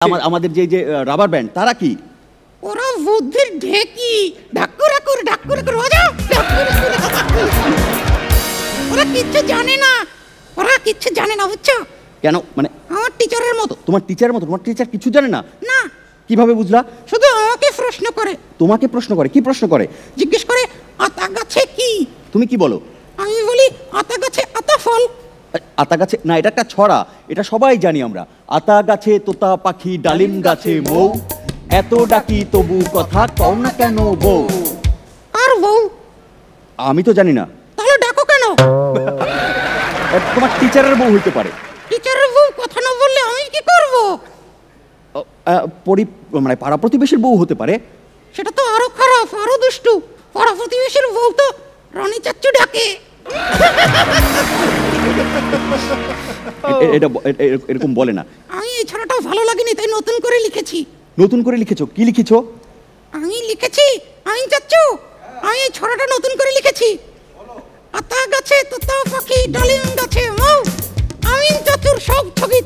আমাদের যে rubber band তারা কি? ওরা বুদ্ধির ঢেকি, ঢাকুরাকুর ঢাকুরাকুর রাজা ওরা কিচ্ছু জানে না, ওরা কিচ্ছু জানে না, বুঝছো? কেন? মানে আমার টিচারের মতো। তোমার টিচারের মতো? তোমার টিচার কিছু জানে না? না। কিভাবে বুঝলা? শুধু আমাকে প্রশ্ন করে। তোমাকে প্রশ্ন করে? কি প্রশ্ন করে? জিজ্ঞেস করে আতা গাছে কি? তুমি কি বলো? আমি বলি আতা গাছে আতা ফল। আতা গাছে না, এটা একটা ছড়া, এটা সবাই জানি আমরা। আতা গাছে তোতা পাখি, ডালিম গাছে মৌ, এত ডাকি তবু কথা কও না কেন বউ। আর বউ? আমি তো জানি না। তাহলে ডাকো কেন? তোমার টিচারের বউ হইতে পারে। টিচারের বউ কথা না বললে আমি কি করব? মানে পাড়া প্রতিবেশীর বউ হতে পারে। সেটা তো আরো খারাপ, আরো দুষ্টু। পাড়া প্রতিবেশীর বউ তো রানী চাচ্চু ডাকে। এরকম বলে না। আমি এই ছড়াটা ভালো লাগেনি, তাই নতুন করে লিখেছি। নতুন করে লিখেছো? কি লিখেছো? আমি লিখেছি আমি চাচ্চু, আমি এই ছড়াটা নতুন করে লিখেছি। আতা গাছে তোতা পাখি, ডালিম গাছে মৌ, আমি চাচুর সব ঠকি